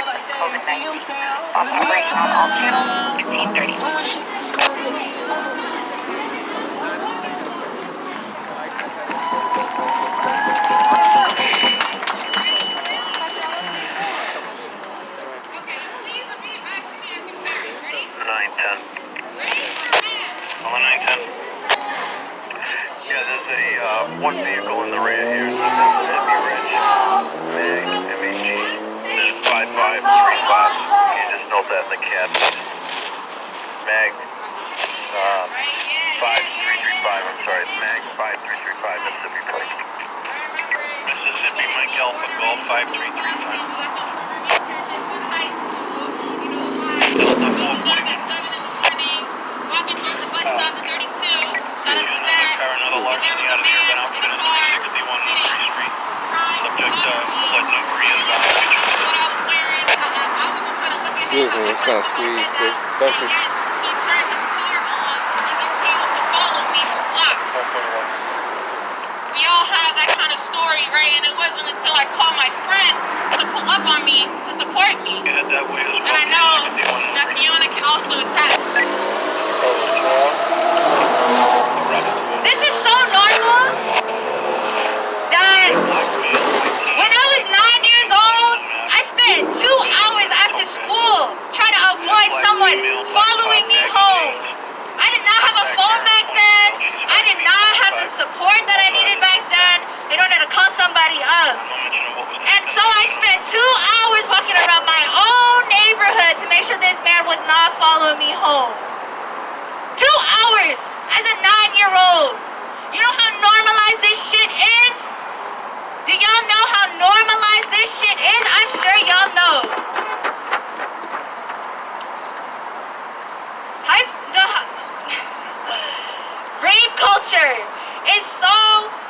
threat of COVID-19. Operating on all channels, 1530. One vehicle in the rear here, Heavy Ridge, MAG, MAG, 5535. You just note that in the cab. MAG, 5335, I'm sorry, MAG 5335, Mississippi Plate. Mississippi Mike Alpha, Golf 5335. Walking towards the bus stop to 32. Shout out to that. And there was a man in a car sitting, trying to talk to me. What I was wearing. I wasn't trying to look at him. Excuse me, it's gonna squeeze the bucket. He turned his car on and continued to follow me for blocks. We all have that kind of story, right? And it wasn't until I called my friend to pull up on me to support me. And I know that Fiona can also attest. This is so normal that when I was 9 years old, I spent 2 hours after school trying to avoid someone following me home. I did not have a phone back then. I did not have the support that I needed back then in order to call somebody up. And so I spent 2 hours walking around my own neighborhood to make sure this man was not following me home. 2 hours as a 9-year-old. You know how normalized this shit is? Do y'all know how normalized this shit is? I'm sure y'all know. Rape culture is so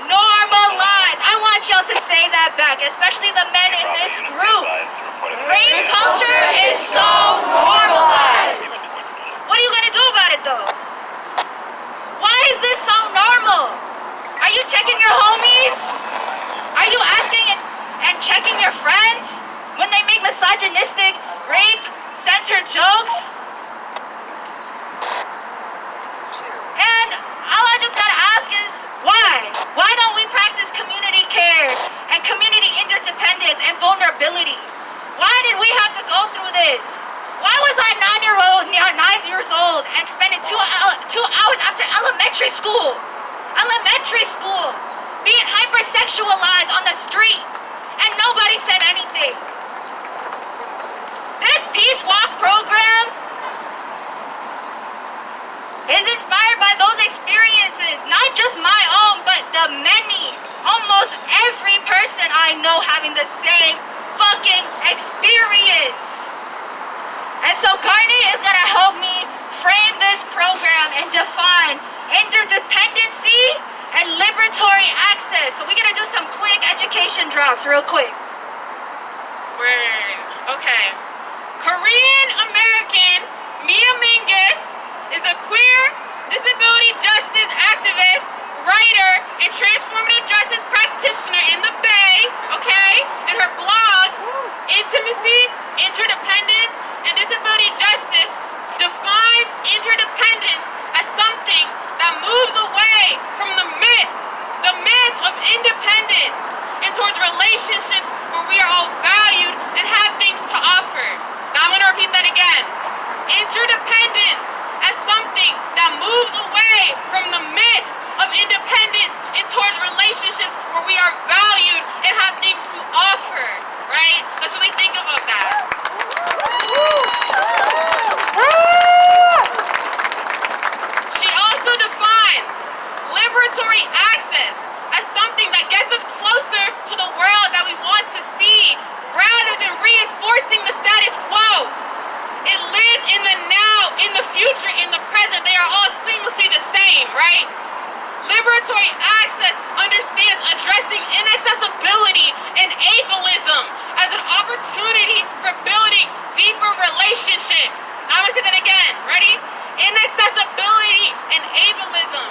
normalized. I want y'all to say that back, especially the men in this group. Rape culture is so normalized. What are you gonna do about it though? Why is this so normal? Are you checking your homies? Are you asking and checking your friends when they make misogynistic, rape-centered jokes? And all I just gotta ask is, why? Why don't we practice community care and community interdependence and vulnerability? Why did we have to go through this? Why was I 9 years old and spending 2 hours after elementary school being hypersexualized on the street and nobody said anything? This Peace Walk program is inspired by those experiences, not just my own, but the many, almost every person I know having the same fucking experience. And so Garnet is gonna help me frame this program and define interdependency and liberatory access. So we're gonna do some quick education drops real quick. Word. Okay. Korean American Mia Mingus is a queer disability justice activist, writer, and transformative justice practitioner in the Bay, okay? And her blog, Intimacy, Interdependence, and Disability Justice, defines interdependence as something that moves away from the myth of independence and towards relationships where we are all valued and have things to offer. Now I'm gonna repeat that again. Interdependence as something that moves away from the myth of independence and towards relationships where we are valued and have things to offer, right? Let's really think about that. She also defines liberatory access as something that gets us closer to the world that we want to see rather than reinforcing the status quo. It lives in the now, in the future, in the present. They are all seamlessly the same, right? Liberatory access understands addressing inaccessibility and ableism as an opportunity for building deeper relationships. Now I'm gonna say that again, ready? Inaccessibility and ableism,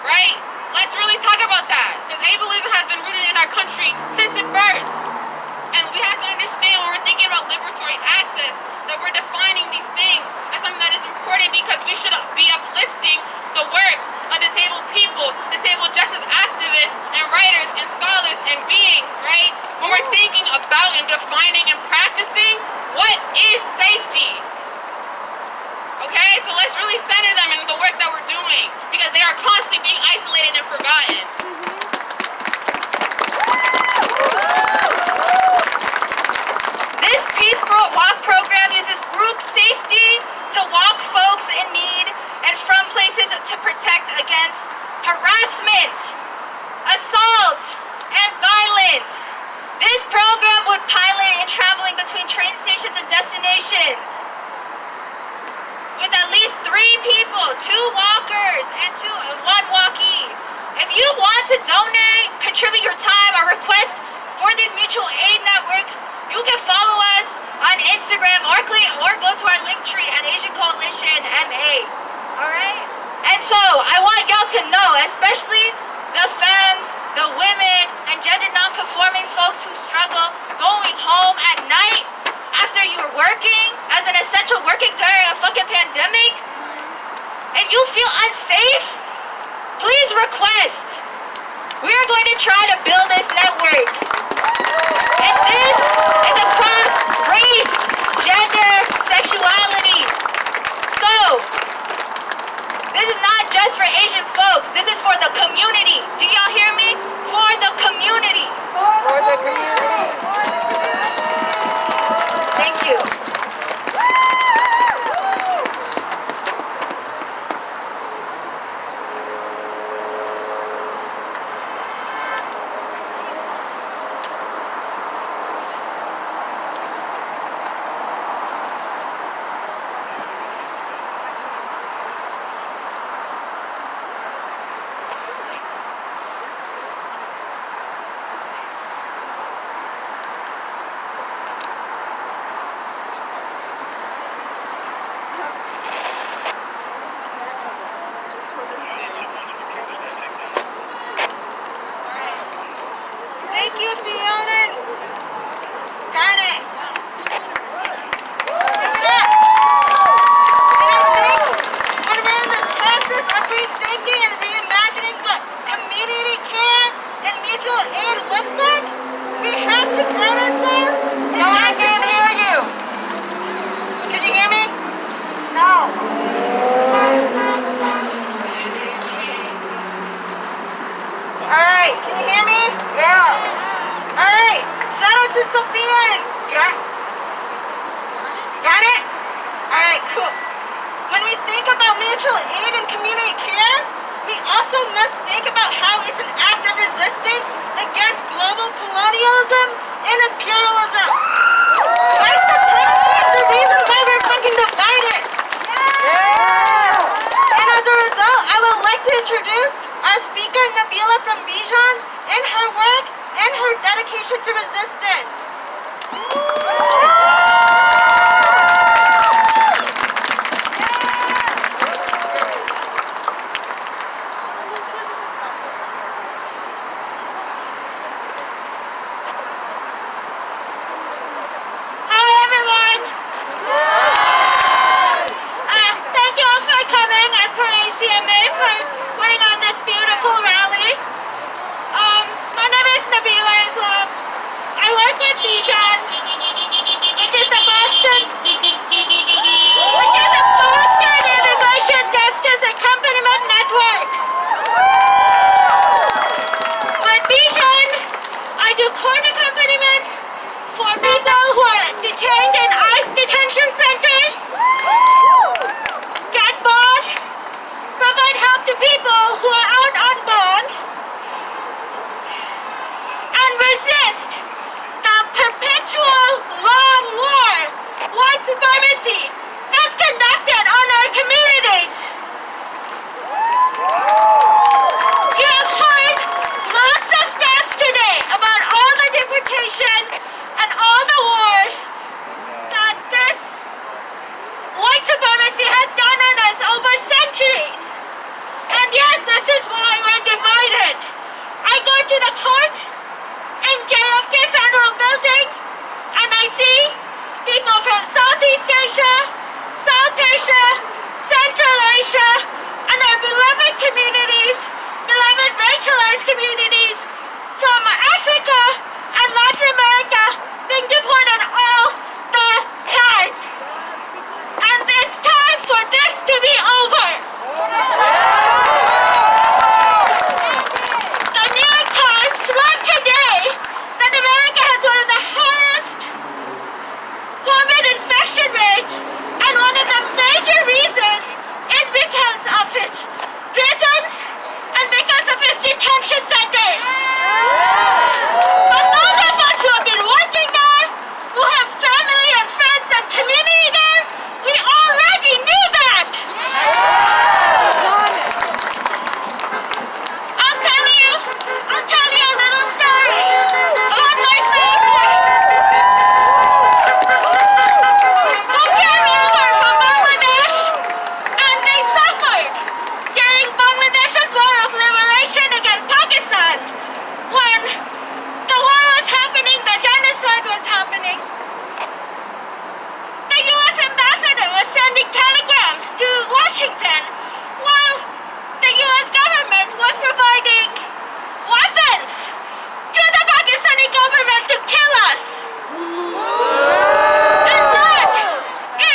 right? Let's really talk about that, because ableism has been rooted in our country since its birth. And we have to understand when we're thinking about liberatory we're defining these things as something that is important because we should be uplifting the work of disabled people, disabled justice activists and writers and scholars and beings, right? When we're thinking about and defining and practicing what is safety. Okay, so let's really center them in the work that we're doing because they are constantly being isolated and forgotten. This Peace Walk program uses group safety to walk folks in need and from places to protect against harassment, assault, and violence. This program would pilot in traveling between train stations and destinations with at least 3 people, 2 walkers, and 1 walkie. If you want to donate, contribute your time, or request for these mutual aid networks, you can follow us on Instagram or go to our link tree at Asian Coalition MA. Alright? And so, I want y'all to know, especially the femmes, the women, and gender non-conforming folks who struggle going home at night after you're working as an essential working during a fucking pandemic. If you feel unsafe, please request. We are going to try to build this network. And this is across race, gender, sexuality. So, this is not just for Asian folks. This is for the community. Do y'all hear me? For the community. For the community. Thank you. Thank you, Fiona. Darn it. Give it up. And I think when we're in the process of rethinking and reimagining what community care and mutual aid looks like, we have to ground ourselves. No, I can't hear you. Can you hear me? No. All right, can you hear me? Yeah. All right, shout out to Sophia. Got it? All right, cool. When we think about mutual aid and community care, we also must think about how it's an act of resistance against global colonialism and imperialism. White supremacy is the reason why we're fucking divided. Yeah. And as a result, I would like to introduce our speaker, Nabila from Bijan, and her work and her dedication to resistance. Hi, everyone. Thank you all for coming and for ACMA for putting on this beautiful rally. My name is Nabila Islam. I work with Bijan. of its prisons and because of its detention centers. But those of us who have been working there, who have family and friends and community there, we already knew that. I'll tell you a little story about my family who came over from Bangladesh and they suffered during Bangladesh's war of liberation against Pakistan. When the war was happening, the genocide was happening. The U.S. ambassador was sending telegrams to Washington while the U.S. government was providing weapons to the Pakistani government to kill us. And that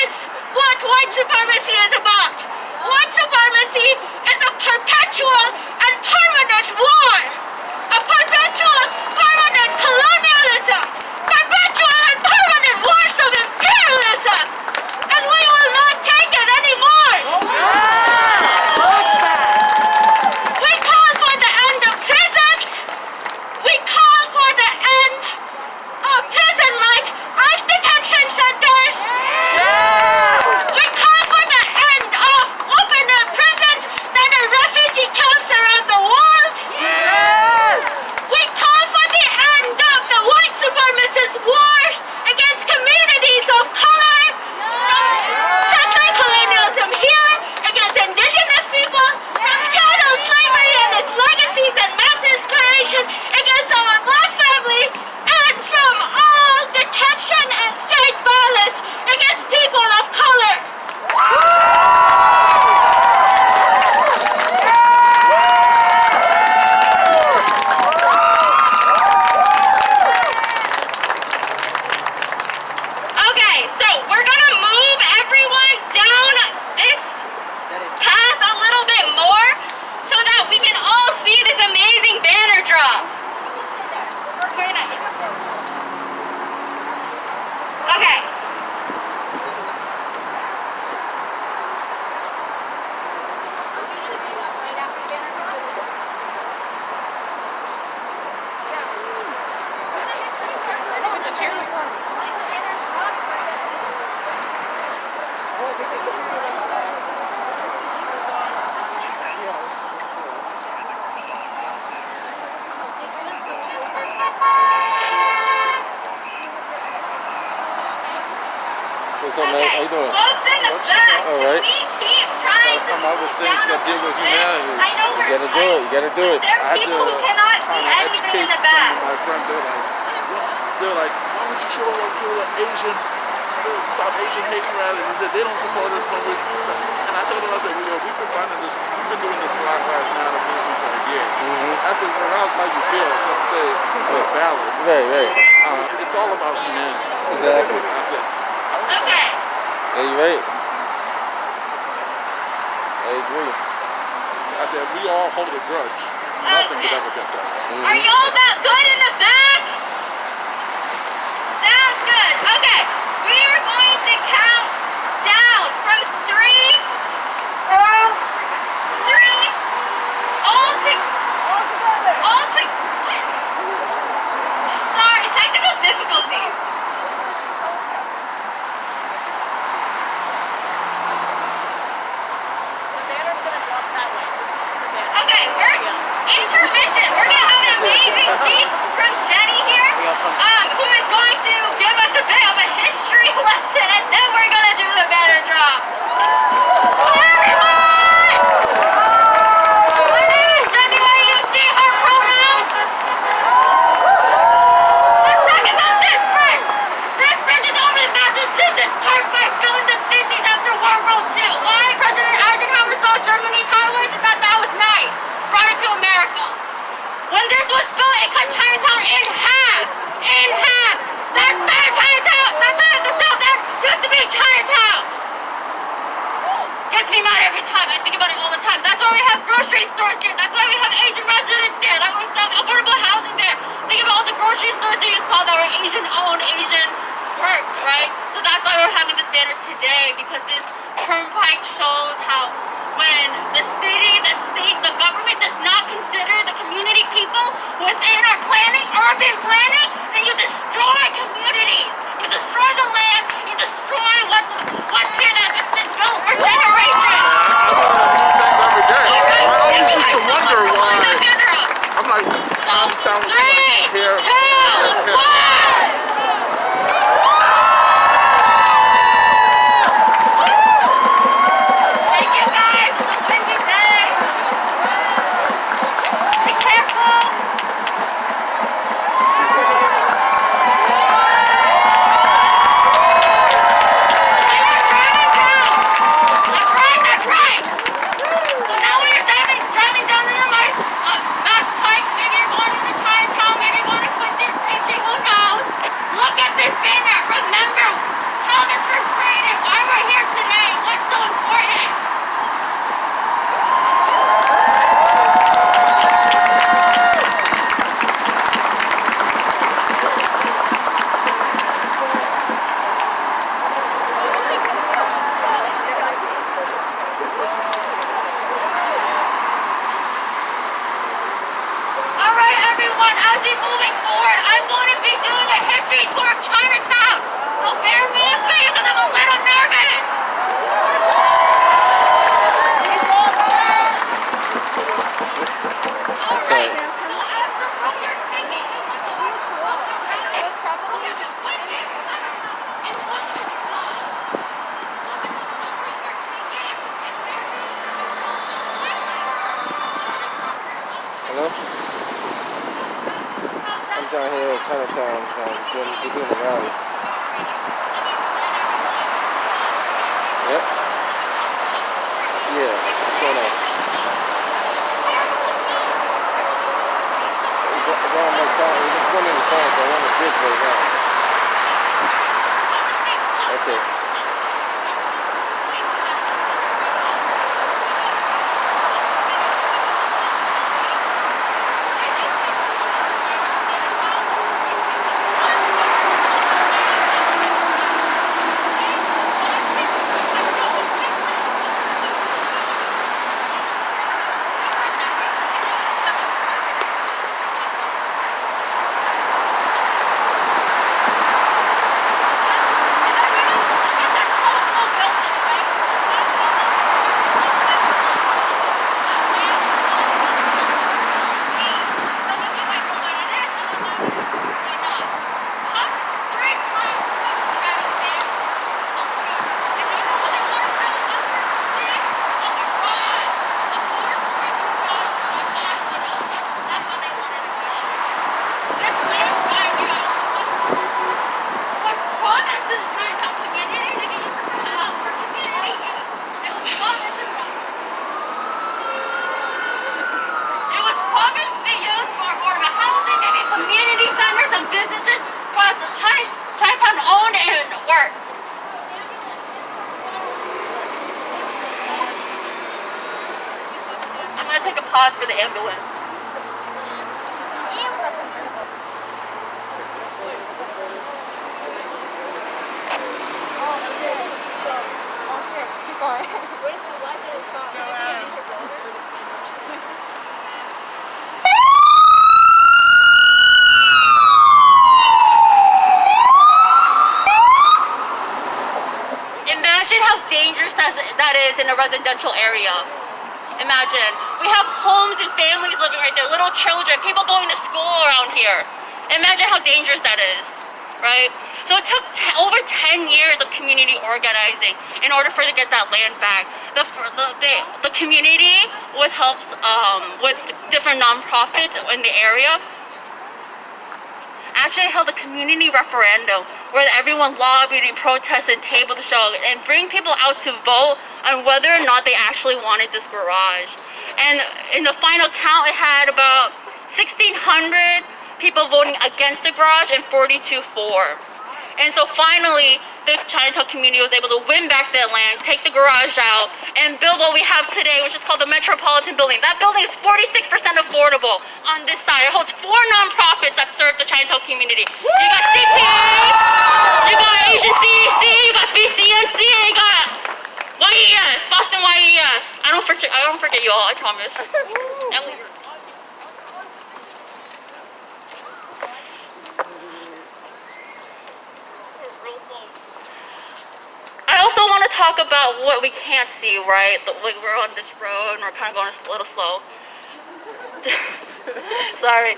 is what white supremacy is about. White supremacy is a perpetual and permanent war. A perpetual, permanent colonialism. Perpetual and permanent wars of imperialism. And we will not take it anymore. We call for the end of prisons. We call for the end of prison-like ICE detention centers. We call for the end of open-air prisons that are refugee camps around the world. We call for the end of the white supremacist wars against communities of color, settler colonialism here, against indigenous people, from chattel slavery and its legacies and mass incarceration against our black family, and from all detention and state violence against people of color. Okay, so we're gonna move everyone down this path a little bit more so that we can all see this amazing banner drop. We're not yet. Okay. What's up, man? How you doing? Folks in the back, All right. we keep trying to Come up with things down that deal with this. humanity. I know You we're gotta do it. You gotta do it. There I are had people to who cannot see kinda anything in educate the some back. of my friends. They're like, why would you show up to an Asian, stop Asian hate rally? They said they don't support us when we. And I told them, I said, well, yo, we've been finding this. We've been doing this Black Lives Matter movement for a year. I said, regardless how you feel, it's not to say it's not valid. Right. It's all about humanity. Exactly. I said, Okay. Yeah, you're right. I agree. I said, if we all hold a grudge, nothing could ever get done. Are y'all that good in the back? Sounds good. Okay. We are going to count down from 3. 3. All together. What? Sorry, technical difficulties. Okay, we're intermission. We're gonna have an amazing speech from Jenny here, who is going to give us a bit of a history lesson, and then we're gonna do the banner drop. Hi everyone! My name is Jenny. You see her pronouns? Let's talk about this bridge. This bridge is over the Massachusetts Turnpike built in the 50s after World War II. Why? President Eisenhower saw Germany's highways and thought that was nice. Brought it to America. When this was built, it cut Chinatown in half. In half. That's not a Chinatown. That's not the South End. You have to be in Chinatown. Gets me mad every time. I think about it all the time. That's why we have grocery stores there. That's why we have Asian residents there. That's why we have affordable housing there. Think about all the grocery stores that you saw that were Asian-owned, Asian-worked, right? So that's why we're having this banner today, because this turnpike shows how when the city, the state, the government does not consider the community people within our planning, urban planning, then you destroy communities. You destroy the land. You destroy what's here that's been built for generations. Every day. All right, I always give me used to like wonder someone why. to interrupt. I'm like, town was like here. 3, 2, 1. Thank you guys. It's a windy day. Be careful. That's right. So now when you're driving down in the Mass Pike, maybe you're going into Chinatown, maybe you're going to Quincy or Preaching, who knows? Look at this banner. Remember how this was created, why we're here today, what's so important. All right, everyone, as we're moving forward, I'm going to be doing a history tour of Chinatown. So bear with me because I'm a little nervous. All right, so as the road you're taking, you want to walk around it. Look at the windows. And look at the Hello? I'm down here at Chinatown. We're doing a rally. Yep. Yeah. What's going on? Around like that. We're just going in the car, but we're on the bridge right now. Okay. Chinatown owned and worked. I'm gonna take a pause for the ambulance. Imagine how dangerous that is in a residential area. Imagine. We have homes and families living right there, little children, people going to school around here. Imagine how dangerous that is, right? So it took over 10 years of community organizing in order for to get that land back. The community with helps with different nonprofits in the area actually held a community referendum where everyone lobbied and protested and tabled the show and bring people out to vote on whether or not they actually wanted this garage. And in the final count, it had about 1,600 people voting against the garage and 42 for. And so finally, the Chinatown community was able to win back that land, take the garage out, and build what we have today, which is called the Metropolitan Building. That building is 46% affordable on this side. It holds 4 nonprofits that serve the Chinatown community. You got CPA, you got Asian CDC, you got BCNC, and you got YES, Boston YES. I don't don't forget you all. I promise. And we- I also want to talk about what we can't see, right? Like we're on this road and we're kind of going a little slow. Sorry.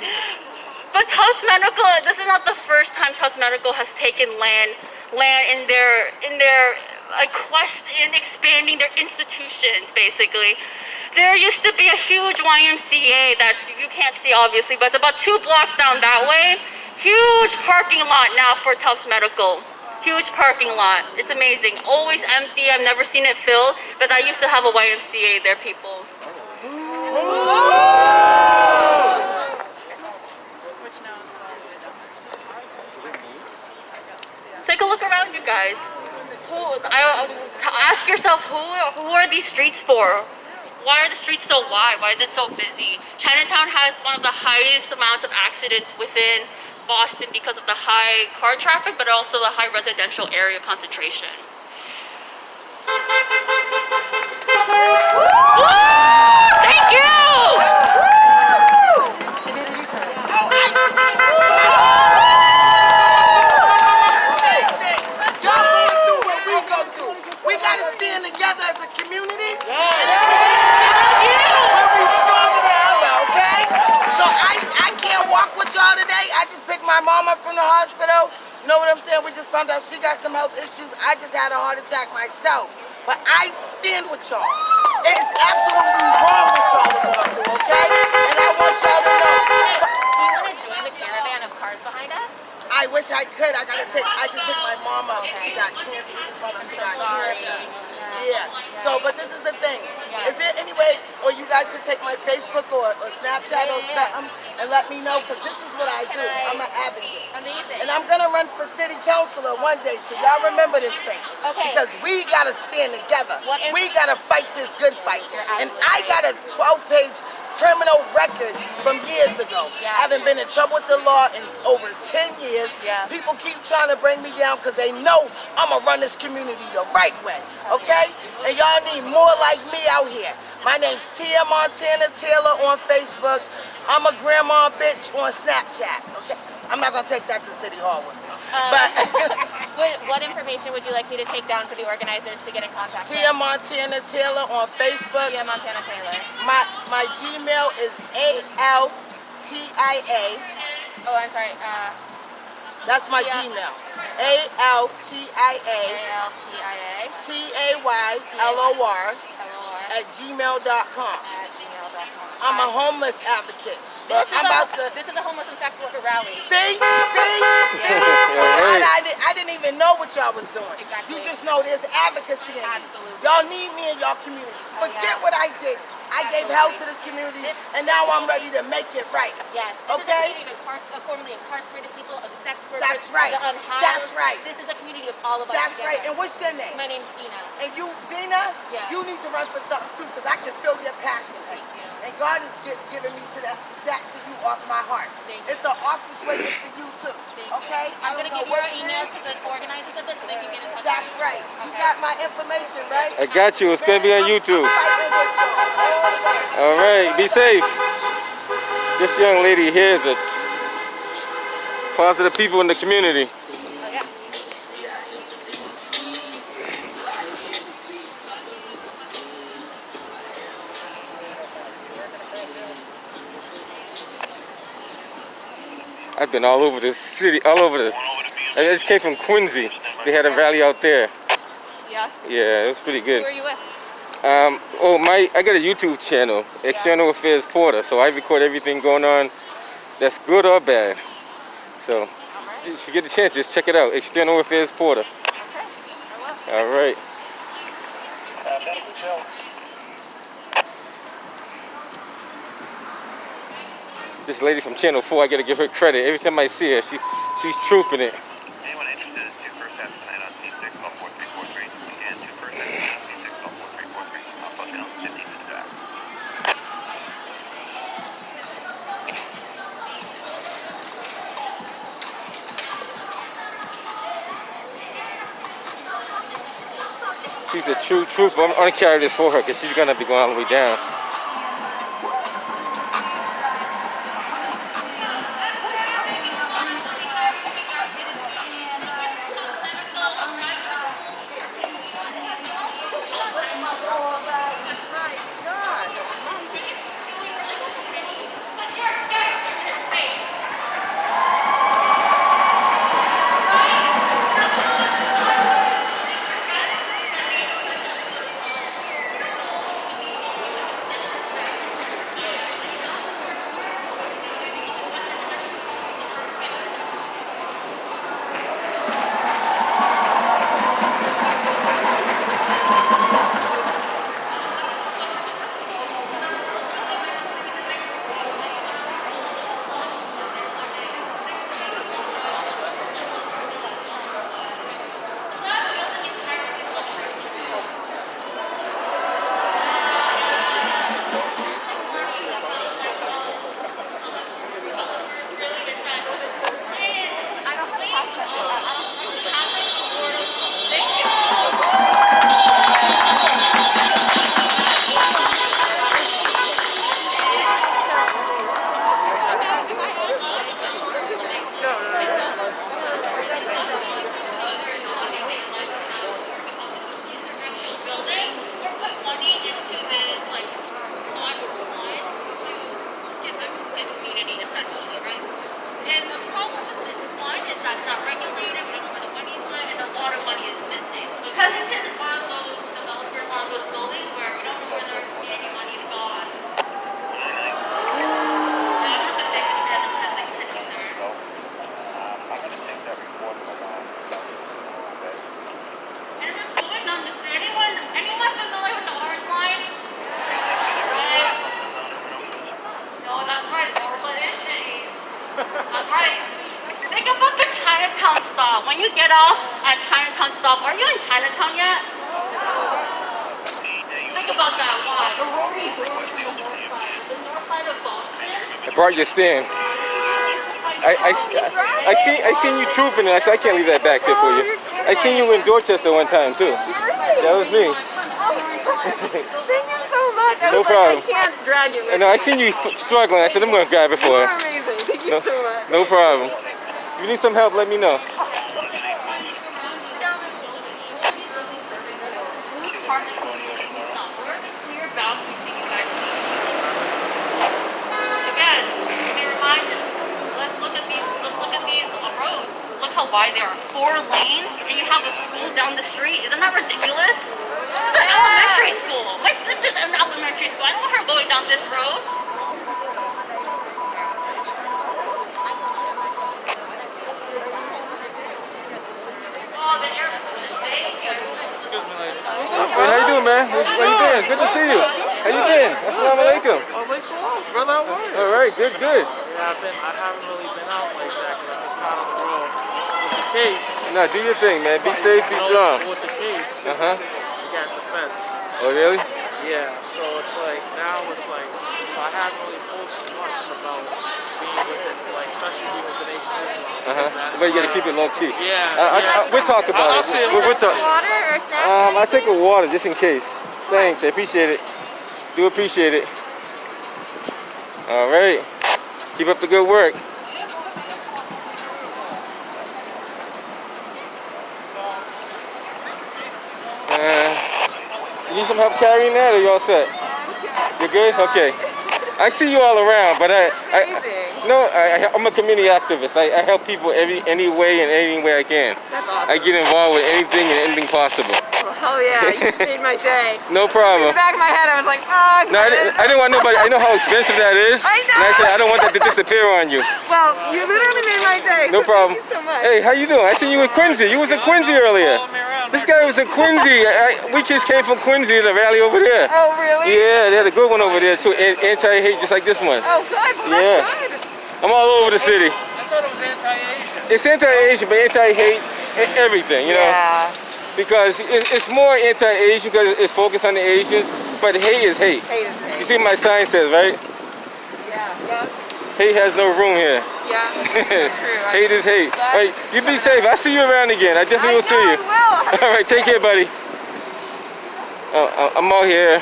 But Tufts Medical, this is not the first time Tufts Medical has taken land in their quest in expanding their institutions, basically. There used to be a huge YMCA that you can't see obviously, but it's about 2 blocks down that way. Huge parking lot now for Tufts Medical. Huge parking lot. It's amazing. Always empty. I've never seen it filled, but I used to have a YMCA there, people. Take a look around, you guys. Ask yourselves, who are these streets for? Why are the streets so wide? Why is it so busy? Chinatown has one of the highest amounts of accidents within Boston because of the high car traffic, but also the high residential area concentration. Woo! Thank you! Y'all going through what we go through. We gotta stand together as a community. And we'll be stronger than ever, okay? So I can't walk with y'all today. I just picked my mom up from the hospital. You know what I'm saying? We just found out she got some health issues. I just had a heart attack myself. But I stand with y'all. It's absolutely wrong what y'all are going through, okay? And I want y'all to know. Do you want to join the caravan of cars behind us? I wish I could. I just picked my mom up. She got cancer. We just found out she got cancer. Yeah. So, but this is the thing. Is there any way, or you guys could take my Facebook or Snapchat or something and let me know? Because this is what I do. I'm an advocate. Amazing. And I'm going to run for city councilor one day, so y'all remember this face. Okay. Because we got to stand together. What if- We got to fight this good fight. And absolutely I got a 12-page criminal record from years ago. Yeah. I haven't been in trouble with the law in over 10 years. Yeah. People keep trying to bring me down because they know I'm going to run this community the right way. Okay? And y'all need more like me out here. My name's Tia Montana Taylor on Facebook. I'm a grandma bitch on Snapchat. Okay? I'm not going to take that to City Hall with me. But What information would you like me to take down for the organizers to get in contact with? Tia Montana Taylor on Facebook. Tia Montana Taylor. My Gmail is ALTIA. Oh, I'm sorry. That's my Tia. Gmail. ALTIA ALTIA. TAYLOR LOR. at gmail.com. @gmail.com. I'm a homeless advocate. But I'm about to. This is a homeless and sex worker rally. See? right. I didn't even know what y'all was doing. Exactly. You just know there's advocacy in me. Absolutely. Y'all need me in y'all community. Forget what I did. I gave help to this community, and now I'm ready to make it right. Yes. This Okay? is a community of formerly incarcerated people, of sex workers, That's right. the unhoused. That's right. This is a community of all of us That's right. together. And what's your name? My name's Dina. And you, Dina, Yeah. you need to run for something too, because I can feel your passion. Thank you. And God is giving me that to you off my heart. Thank you. It's an office waiting for you too. Thank you. Okay? I'm I going to don't give know your what it email is. to the organizers of this so they can get in touch That's with you. right. You Okay. got my information, right? I got you. It's going to be on YouTube. I'm fighting with y'all. All right. Be safe. This young lady here is a positive people in the community. Oh, yeah. I've been all over this city, all over the. I just came from Quincy. They had a rally out there. Yeah. Yeah, it was pretty Who good. are you with? I got a YouTube channel, External Affairs Porter. So I record everything going on that's good or bad. So All right. if you get the chance, just check it out, External Affairs Porter. Okay. I will. All right. This lady from Channel 4, I gotta give her credit. Every time I see her, she's trooping it. Anyone interested in 2 first half tonight on C6 call 4343? Again, 2 first half tonight on C6 call 4343. I'll put down 15 minutes back. She's a true trooper. I'm gonna carry this for her because she's gonna be going all the way down. When you get off at Chinatown stop, are you in Chinatown yet? Think about that. Why? The Rory Road is the north side. The north side of Boston. I brought your stand. I seen you trooping and I said I can't leave that back there for you. I seen you in Dorchester one time too. That was me. Thank you so much. I No was problem. like, I can't drag you with No, I seen you struggling. I said I'm gonna grab it for You're her. amazing. Thank you so much. No problem. If you need some help, let me know. How wide they are, 4 lanes, and you have a school down the street. Isn't that ridiculous? This is an elementary school. My sister's in elementary school. I don't want her going down this road. Oh, the air is thank you. Excuse me, lady. How you doing, man? How you been? Good to see you. How you been? Assalamu alaikum. Brother, how are you? All right, good. Yeah, I haven't really been out like that because I'm just kind of on the road. With the case. No, do your thing, man. Be safe, be strong. With the case, Uh-huh. we got the fence. Oh, really? Yeah, so it's like, now it's like, so I haven't really posted much about being with it, like, especially being with the Nation of Islam. Uh-huh. But you gotta keep it low key. Yeah. We'll talk about I'll see it. it. We'll talk. Water or snacks? I take a water just in case. Thanks, I appreciate it. Do appreciate it. All right. Keep up the good work. You need some help carrying that, or you all set? You're good? Okay. I see you all around, but I'm a community activist. I help people any way and any way I can. That's awesome. I get involved with anything and anything possible. Oh yeah, you just made my day. No In problem. the back of my head, I was like, oh, No, I didn't want nobody. I know how expensive that is. I know. And I said I don't want that to disappear on you. Well, you literally made my day. No so problem. Thank you so much. Hey, how you doing? I seen you in Quincy. You was in Quincy earlier. This guy was in Quincy. We just came from Quincy to the rally over there. Oh really? Yeah, they had a good one over there too. Anti-hate, just like this one. Oh good. Well, Yeah. that's good. I'm all over the city. I thought it was anti-Asian. It's anti-Asian, but anti-hate and everything, you know? Yeah. Because it's more anti-Asian because it's focused on the Asians, but hate is hate. Hate is hate. You see what my sign says, right? Yeah. Hate has no room here. Yeah. True. Hate is hate. All right, you be safe. I'll see you around again. I definitely will see you. I will. All right, take care, buddy. I'm out here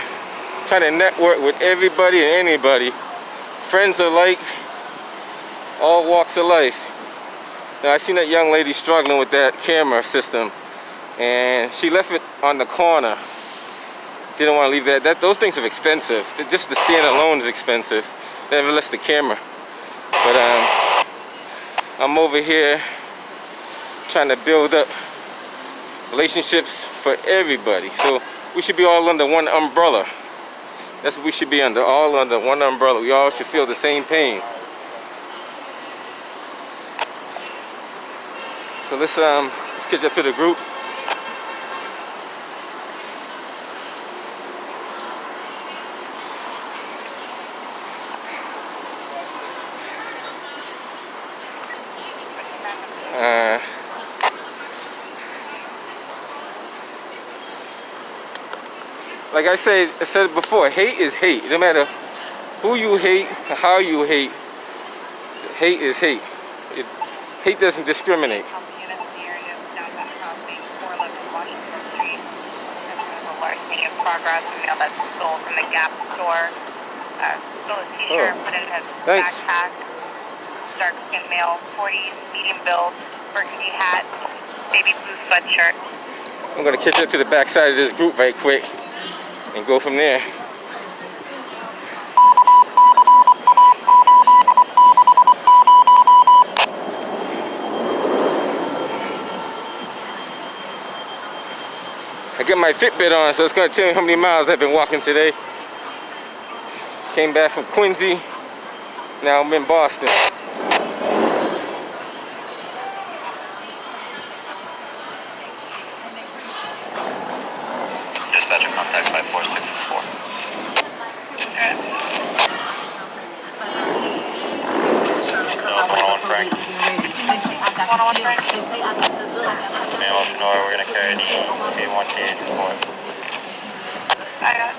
trying to network with everybody and anybody, friends alike, all walks of life. Now I seen that young lady struggling with that camera system, and she left it on the corner. Didn't want to leave that. Those things are expensive. Just the stand alone is expensive. Never less the camera. But I'm over here trying to build up relationships for everybody. So we should be all under one umbrella. That's what we should be under, all under one umbrella. We all should feel the same pain. So let's catch up to the group. Like I said it before, hate is hate. No matter who you hate, how you hate, hate is hate. Hate doesn't discriminate. Progress, mail that's stole from the Gap store. Stole a t-shirt, put it in his backpack. Dark skin male, 40s, medium build, burgundy hat, baby blue sweatshirt. I'm gonna catch up to the back side of this group right quick and go from there. I got my Fitbit on, so it's gonna tell me how many miles I've been walking today. Came back from Quincy, now I'm in Boston. Dispatcher contact 5464. No, 101 Frank. 101 Frank. Name of Nora, we're gonna carry the B1T support. I got